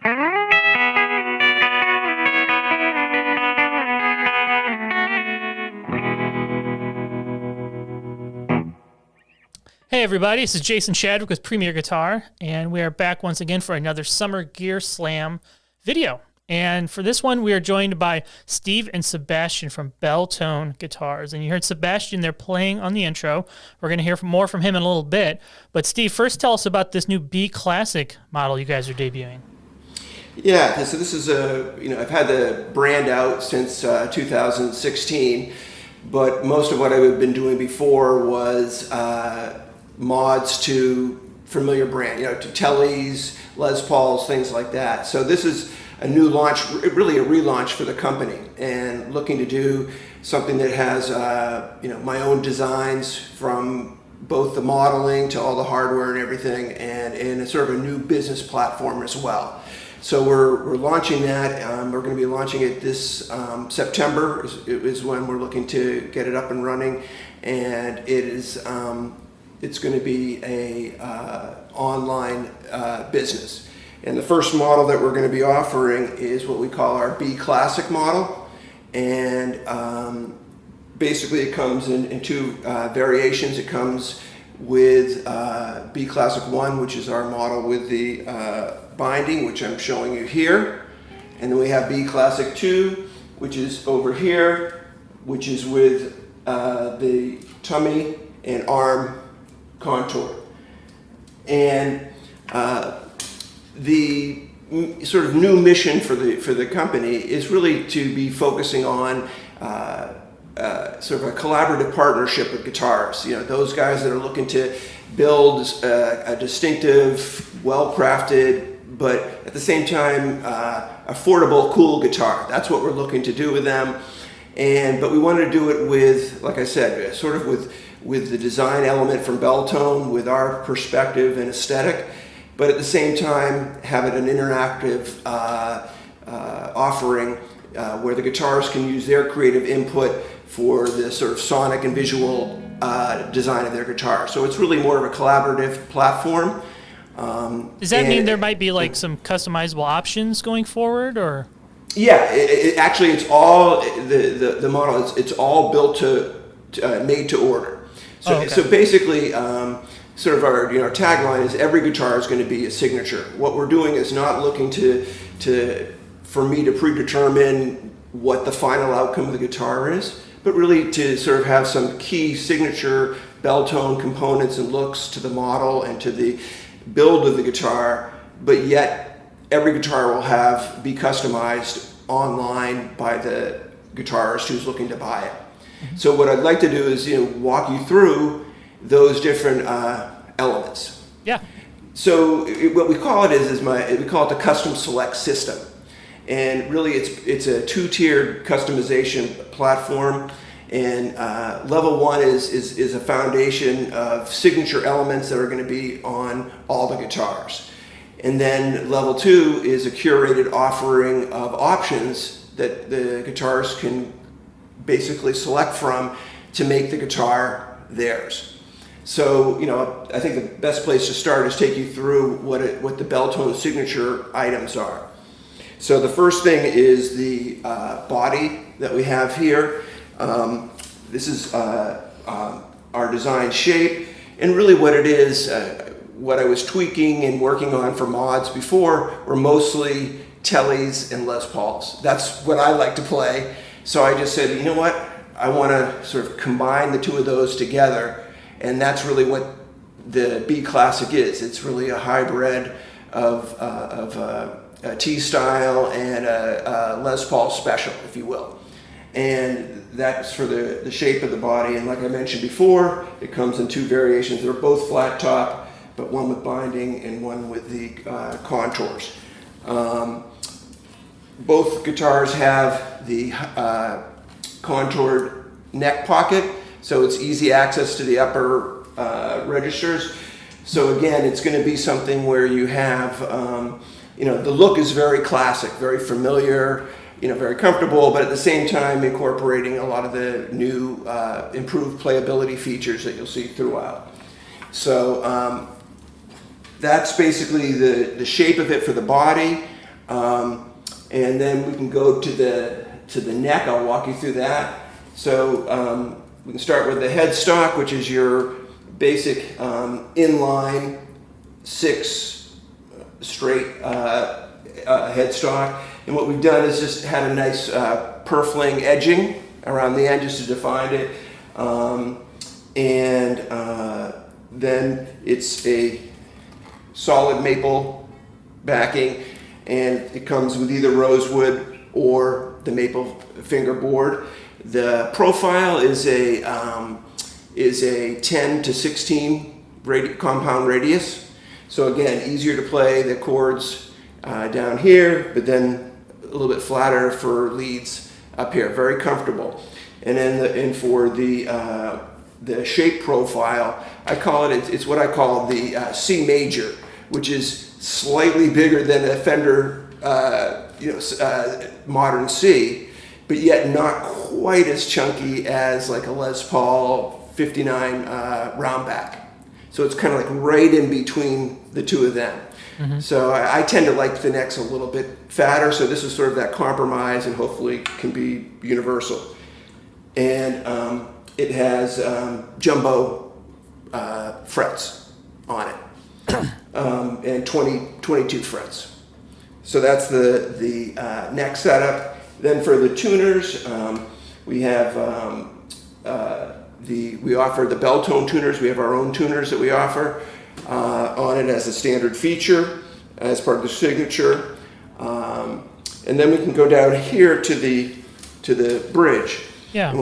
Hey everybody, this is Jason Shadrick with PremierGuitar, and we are back once again for another Summer Gear Slam video. And for this one, we are joined by Steve and Sebastian from Belltone Guitars. And you heard Sebastian there playing on the intro. We're going to hear more from him in a little bit. But Steve, first tell us about this new B Classic model you guys are debuting. Yeah, so this is I've had the brand out since 2016, but most of what I've been doing before was mods to familiar brand, to Tellys, Les Pauls, things like that. So this is a new launch, really a relaunch for the company, and looking to do something that has my own designs from both the modeling to all the hardware and everything, and a sort of a new business platform as well. So we're launching that. We're going to be launching it this September is when we're looking to get it up and running, and it is it's going to be a online business. And the first model that we're going to be offering is what we call our B Classic model, and basically it comes in two variations. It comes with B Classic 1, which is our model with the binding, which I'm showing you here, and then we have B Classic 2, which is over here, which is with the tummy and arm contour. And the sort of new mission for the company is really to be focusing on sort of a collaborative partnership with guitars. Those guys that are looking to build a distinctive, well-crafted, but at the same time affordable, cool guitar. That's what we're looking to do with them. But we wanted to do it with, like I said, sort of with the design element from Belltone, with our perspective and aesthetic, but at the same time have it an interactive offering where the guitarists can use their creative input for the sort of sonic and visual design of their guitar. So it's really more of a collaborative platform. Does that mean there might be like some customizable options going forward, or? Yeah, actually it's all the model. It's all built to made to order. So okay. So basically, sort of our tagline is every guitar is going to be a signature. What we're doing is not looking for me to predetermine what the final outcome of the guitar is, but really to sort of have some key signature Belltone components and looks to the model and to the build of the guitar, but yet every guitar will be customized online by the guitarist who's looking to buy it. Mm-hmm. So what I'd like to do is walk you through those different elements. Yeah. So what we call it we call it the custom select system, and really it's a two-tiered customization platform. And level one is a foundation of signature elements that are going to be on all the guitars. And then level two is a curated offering of options that the guitarists can basically select from to make the guitar theirs. So, I think the best place to start is take you through what the Belltone signature items are. So the first thing is the body that we have here. This is our design shape, and really what it is, what I was tweaking and working on for mods before were mostly Tellys and Les Pauls. That's what I like to play. So I just said, you know what, I want to sort of combine the two of those together, and that's really what the B Classic is. It's really a hybrid of a T-style and a Les Paul special, if you will. And that's for the shape of the body. And like I mentioned before, it comes in two variations. They're both flat top, but one with binding and one with the contours. Both guitars have the contoured neck pocket, so it's easy access to the upper registers. So again, it's going to be something where you have, the look is very classic, very familiar, very comfortable, but at the same time incorporating a lot of the new improved playability features that you'll see throughout. So that's basically the shape of it for the body. And then we can go to the neck. I'll walk you through that. So we can start with the headstock, which is your basic inline 6 straight headstock. And what we've done is just had a nice purfling edging around the end just to define it. Then it's a solid maple backing, and it comes with either rosewood or the maple fingerboard. The profile is a 10 to 16 compound radius. So again, easier to play the chords down here, but then a little bit flatter for leads up here. Very comfortable. And then for the shape profile, I call it's what I call the C major, which is slightly bigger than a Fender modern C, but yet not quite as chunky as like a Les Paul 59 roundback. So it's kind of like right in between the two of them. Mm-hmm. So I tend to like the necks a little bit fatter, so this is sort of that compromise and hopefully can be universal. And it has jumbo frets on it, and 22 frets. So that's the neck setup. Then for the tuners, we have we offer the Belltone tuners. We have our own tuners that we offer on it as a standard feature, as part of the signature. And then we can go down here to the bridge. Yeah.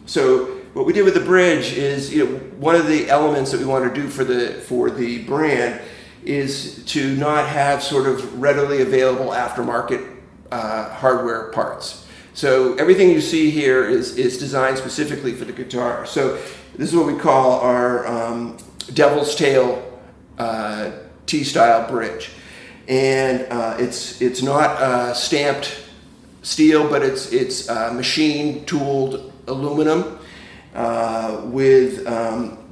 So what we did with the bridge is, one of the elements that we want to do for the brand is to not have sort of readily available aftermarket hardware parts. So everything you see here is designed specifically for the guitar. So this is what we call our Devil's Tail T-style bridge, and it's not stamped steel, but it's machine tooled aluminum with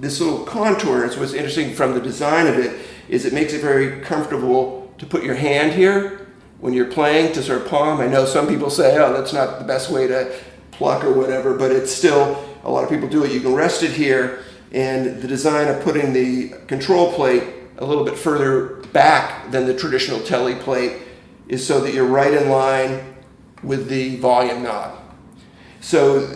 this little contour. So what's interesting from the design of it is it makes it very comfortable to put your hand here when you're playing, to sort of palm. I know some people say, oh, that's not the best way to pluck or whatever, but it's still, a lot of people do it. You can rest it here, and the design of putting the control plate a little bit further back than the traditional telly plate is so that you're right in line with the volume knob. So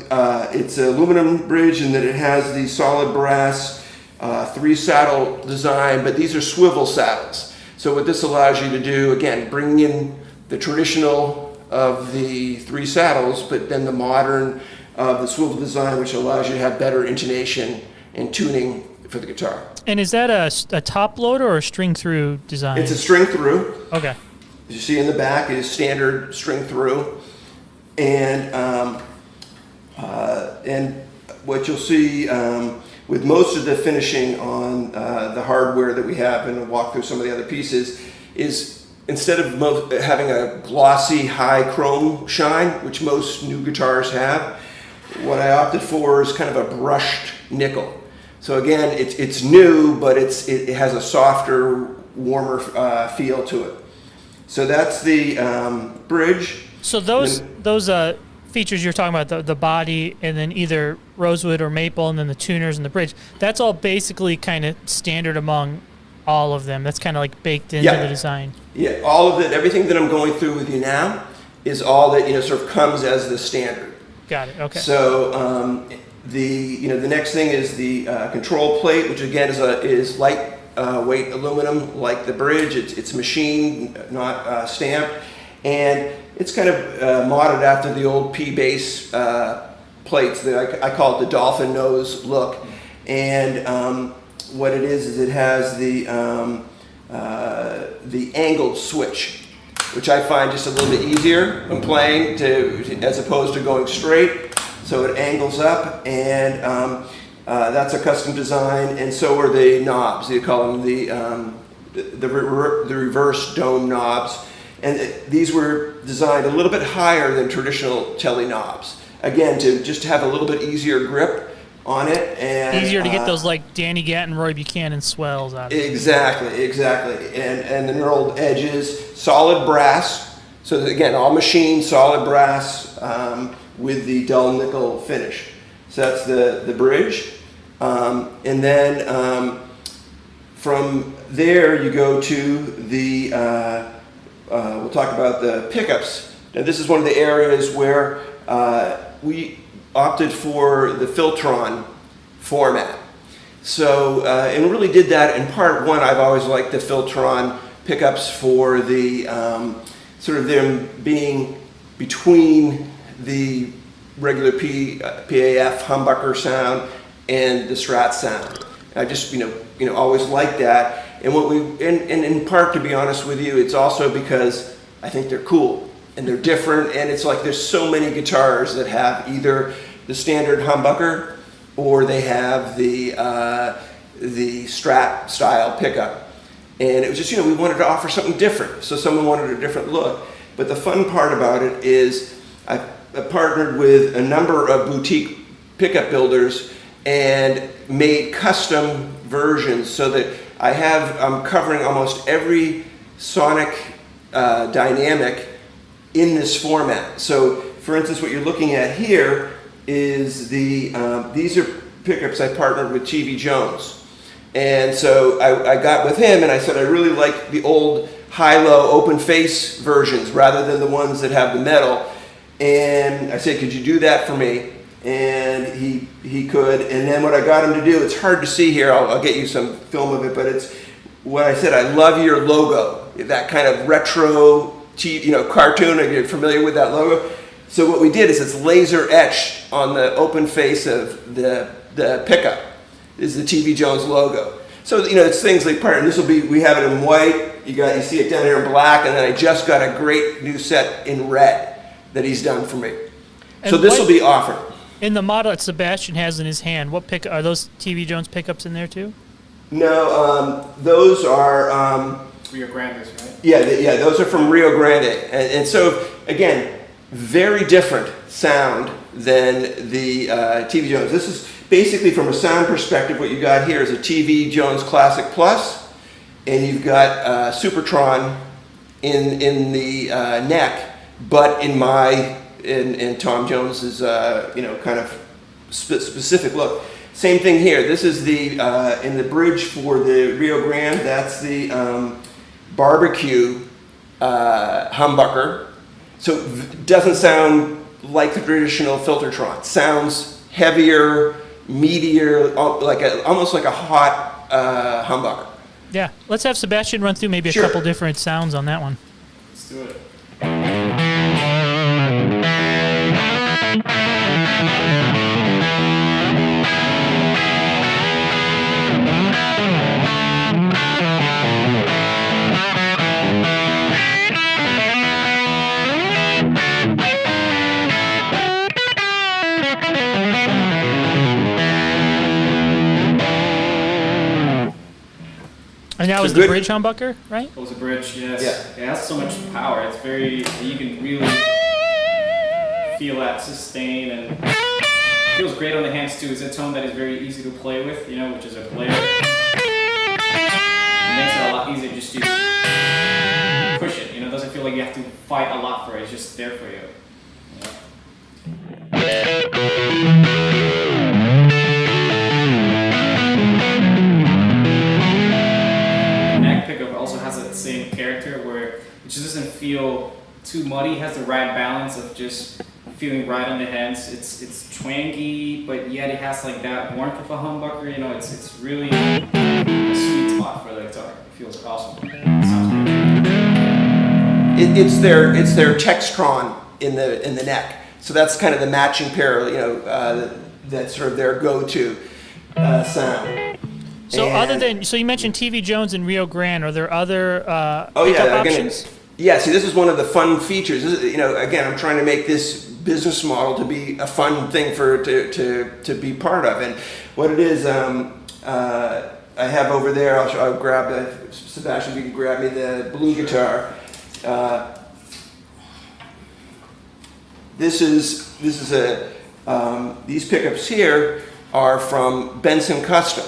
it's an aluminum bridge in that it has the solid brass 3-saddle design, but these are swivel saddles. So what this allows you to do, again, bring in the traditional of the 3 saddles, but then the modern of the swivel design, which allows you to have better intonation and tuning for the guitar. And is that a top loader or a string through design? It's a string through. Okay. As you see in the back is standard string through, and what you'll see with most of the finishing on the hardware that we have, and we'll walk through some of the other pieces, is instead of having a glossy high chrome shine, which most new guitars have, what I opted for is kind of a brushed nickel. So again, it's new, but it has a softer, warmer feel to it. So that's the bridge. So those features you're talking about, the body, and then either rosewood or maple, and then the tuners and the bridge, that's all basically kind of standard among all of them. That's kind of like baked into the design. Yeah, all of it, everything that I'm going through with you now is all that sort of comes as the standard. Got it. Okay. So the next thing is the control plate, which again is light weight aluminum like the bridge. It's machined, not stamped, and it's kind of modded after the old P-bass plates. I call it the dolphin nose look. And what it is it has the angled switch, which I find just a little bit easier when playing as opposed to going straight. So it angles up, and that's a custom design. And so are the knobs. They call them the reverse dome knobs. And these were designed a little bit higher than traditional telly knobs. Again, to just have a little bit easier grip on it. And easier to get those like Danny Gatton, Roy Buchanan swells out of it. Exactly. And the knurled edges, solid brass. So again, all machined, solid brass with the dull nickel finish. So that's the bridge. And then from there you go to the, we'll talk about the pickups. Now this is one of the areas where we opted for the Filtron format. So, and really did that in part one. I've always liked the Filtron pickups for the sort of them being between the regular PAF humbucker sound and the Strat sound. I just always liked that. And what we and in part, to be honest with you, it's also because I think they're cool and they're different. And it's like there's so many guitars that have either the standard humbucker or they have the Strat style pickup. And it was just, we wanted to offer something different. So someone wanted a different look. But the fun part about it is I partnered with a number of boutique pickup builders and made custom versions so that I'm covering almost every sonic dynamic in this format. So for instance, what you're looking at here is these are pickups I partnered with TV Jones. And so I got with him and I said, I really like the old high-low open face versions rather than the ones that have the metal. And I said, could you do that for me? And he could. And then what I got him to do, it's hard to see here, I'll get you some film of it, but it's what I said, I love your logo, that kind of retro cartoon. Are you familiar with that logo? So what we did is it's laser etched on the open face of the pickup is the TV Jones logo. So it's things like part, and this will be, we have it in white, you see it down here in black, and then I just got a great new set in red that he's done for me. And so this will be offered. In the model that Sebastian has in his hand, are those TV Jones pickups in there too? No, those are Rio Grandes, right? Yeah, those are from Rio Grande, and so again, very different sound than the TV Jones. This is basically, from a sound perspective, what you got here is a TV Jones Classic Plus, and you've got Supertron in the neck, but in Tom Jones's kind of specific look. Same thing here. This is the in the bridge for the Rio Grande. That's the barbecue humbucker. So it doesn't sound like the traditional Filtertron. It sounds heavier, meatier, almost like a hot humbucker. Yeah, let's have Sebastian run through maybe a couple different sounds on that one. Let's do it. And that was the bridge humbucker, right? It was a bridge, yes. Yeah. It has so much power. It's you can really feel that sustain, and it feels great on the hands too. It's a tone that is very easy to play with, which is a player. It makes it a lot easier just to push it, it doesn't feel like you have to fight a lot for it. It's just there for you. Pickup also has that same character where it just doesn't feel too muddy. It has the right balance of just feeling right on the hands. It's twangy, but yet it has like that warmth of a humbucker. It's really a sweet spot for the guitar. It feels awesome. It sounds great. It's their Textron in the neck. So that's kind of the matching pair. That's sort of their go-to sound. So so you mentioned TV Jones and Rio Grande. Are there other options? Yeah, see, this is one of the fun features. This is, again, I'm trying to make this business model to be a fun thing to be part of. And what it is, I have over there, I'll grab Sebastian, you can grab me the blue guitar. This is these pickups here are from Benson Custom.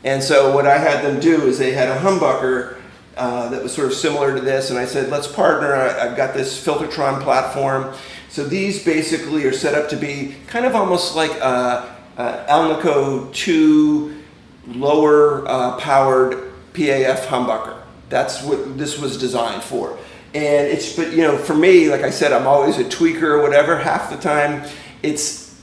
And so what I had them do is they had a humbucker that was sort of similar to this, and I said, let's partner. I've got this Filtertron platform. So these basically are set up to be kind of almost like a Alnico 2 lower powered PAF humbucker. That's what this was designed for. And it's, but you know, for me, like I said, I'm always a tweaker or whatever. Half the time, it's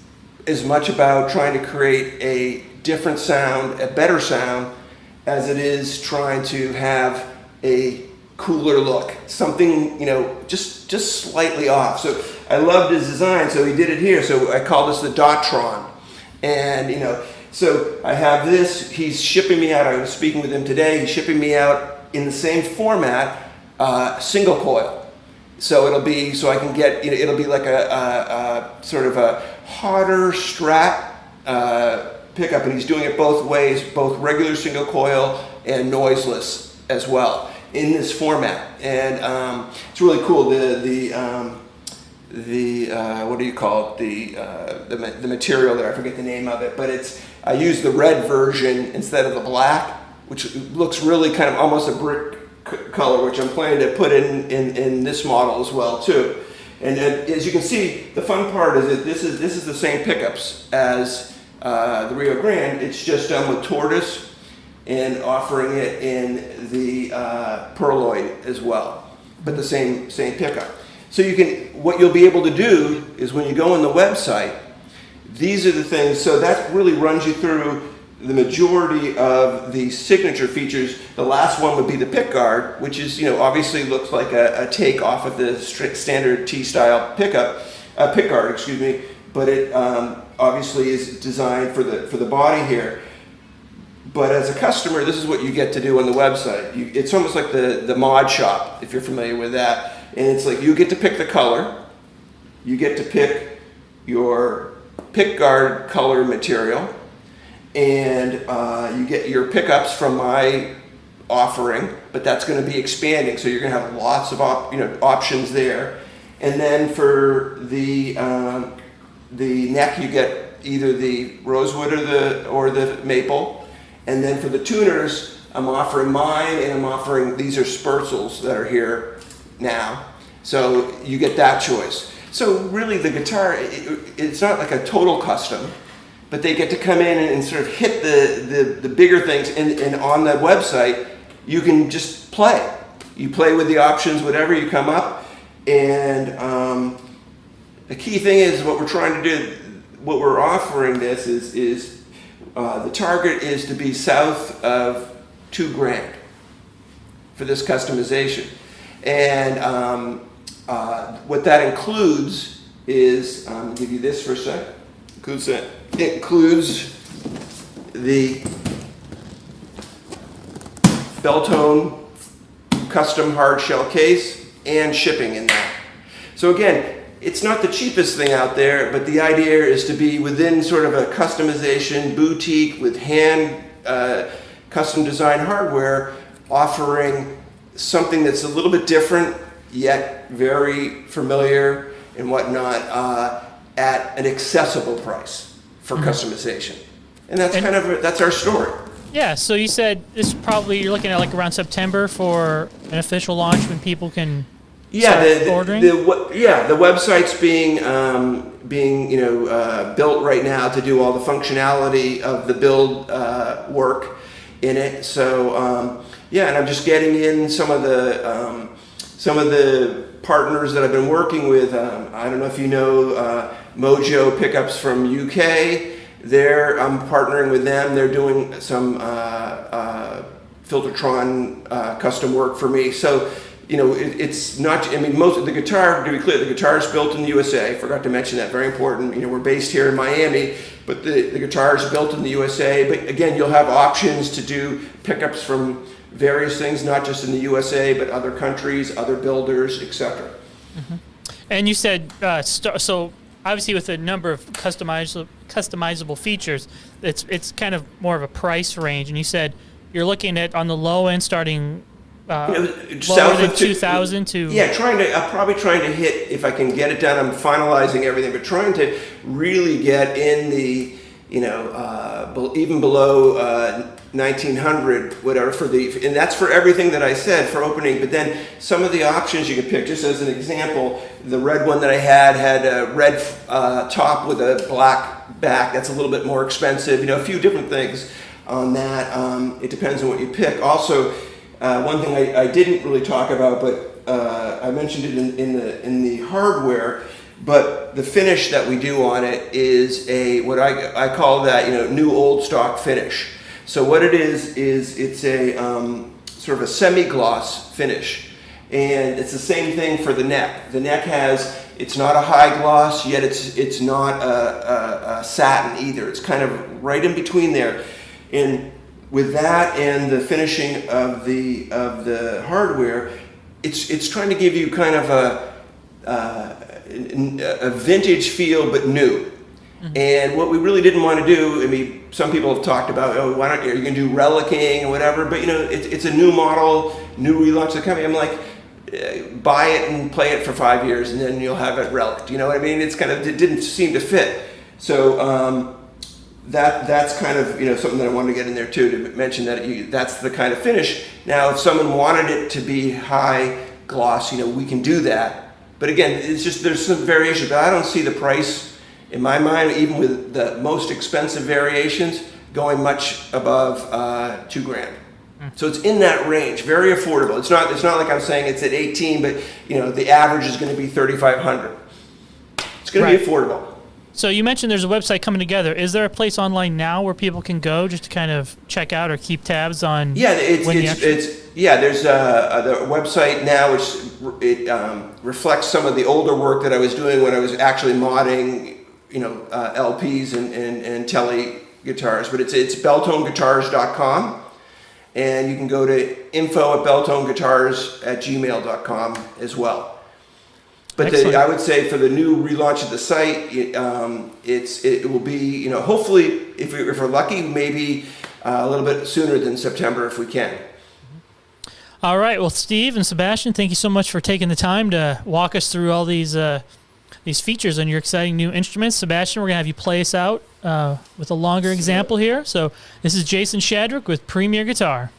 as much about trying to create a different sound, a better sound, as it is trying to have a cooler look. Something, you know, just slightly off. So I loved his design, so he did it here. So I call this the Dottron. And, you know, so I have this. He's shipping me out. I was speaking with him today. He's shipping me out in the same format, single coil. So it'll be, so I can get, you know, it'll be like a sort of a hotter Strat pickup, and he's doing it both ways, both regular single coil and noiseless as well in this format. And it's really cool. The what do you call it? The material there. I forget the name of it, but it's, I use the red version instead of the black, which looks really kind of almost a brick color, which I'm planning to put in this model as well too. And as you can see, the fun part is that this is the same pickups as the Rio Grande. It's just done with tortoise and offering it in the Perloid as well, but the same pickup. So you can, what you'll be able to do is when you go on the website, these are the things, so that really runs you through the majority of the signature features. The last one would be the pick guard, which is, you know, obviously looks like a take off of the standard T-style pick guard, excuse me, but it obviously is designed for the body here. But as a customer, this is what you get to do on the website. It's almost like the mod shop, if you're familiar with that. And it's like you get to pick the color, you get to pick your pick guard color material, and you get your pickups from my offering, but that's going to be expanding, so you're going to have lots of options there. And then for the neck, you get either the rosewood or the maple. And then for the tuners, I'm offering mine, and I'm offering, these are Spurzels that are here now. So you get that choice. So really the guitar, it's not like a total custom, but they get to come in and sort of hit the bigger things. And on the website, you can just play. You play with the options, whatever you come up. And the key thing is what we're trying to do, what we're offering this is the target is to be south of $2,000 for this customization. And what that includes is, I'll give you this for a sec. It includes the Belltone custom hard shell case and shipping in that. So again, it's not the cheapest thing out there, but the idea is to be within sort of a customization boutique with hand custom design hardware, offering something that's a little bit different, yet very familiar and whatnot, at an accessible price for customization. And that's that's our story. Yeah, so you said this probably, you're looking at like around September for an official launch when people can start ordering? The website's being built right now to do all the functionality of the build work in it. So and I'm just getting in some of the partners that I've been working with. I don't know if you know Mojo Pickups from UK. I'm partnering with them. They're doing some Filtertron custom work for me. So, it's not, most of the guitar, to be clear, the guitar is built in the USA. Forgot to mention that, very important. We're based here in Miami, but the guitar is built in the USA. But again, you'll have options to do pickups from various things, not just in the USA, but other countries, other builders, etc. Mm-hmm. And you said, so obviously with a number of customizable features, it's kind of more of a price range. And you said you're looking at, on the low end, starting lower than 2,000 to... Yeah, I'm probably trying to hit, if I can get it done, I'm finalizing everything, but trying to really get in the, even below 1900, whatever, and that's for everything that I said for opening. But then some of the options you can pick, just as an example, the red one that I had a red top with a black back. That's a little bit more expensive. A few different things on that. It depends on what you pick. Also, one thing I didn't really talk about, but I mentioned it in the hardware. But the finish that we do on it is what I call that new old stock finish. So what it is it's a sort of a semi-gloss finish, and it's the same thing for the neck. The neck it's not a high gloss, yet it's not a satin either. It's kind of right in between there. And with that and the finishing of the hardware, it's trying to give you kind of a vintage feel, but new. Mm-hmm. And what we really didn't want to do, some people have talked about, why don't you can do relicing or whatever, but it's a new model, new relaunch of the company. I'm like, buy it and play it for 5 years, and then you'll have it relicked. You know what I mean? It didn't seem to fit. So that's kind of something that I wanted to get in there too, to mention that that's the kind of finish. Now, if someone wanted it to be high gloss, we can do that. But again, it's just there's some variation. But I don't see the price in my mind, even with the most expensive variations, going much above $2,000. So it's in that range, very affordable. It's not like I'm saying it's at 18, but the average is going to be 3,500. It's going to be affordable. So you mentioned there's a website coming together. Is there a place online now where people can go just to kind of check out or keep tabs on? Yeah, there's the website now, which reflects some of the older work that I was doing when I was actually modding, LPs and tele guitars. But it's BelltoneGuitars.com, and you can go to info@BelltoneGuitars@gmail.com as well. But I would say for the new relaunch of the site, it will be hopefully if we're lucky, maybe a little bit sooner than September if we can. All right. Well, Steve and Sebastian, thank you so much for taking the time to walk us through all these features on your exciting new instruments. Sebastian, we're gonna have you play us out with a longer example here. So this is Jason Shadrick with Premier Guitar.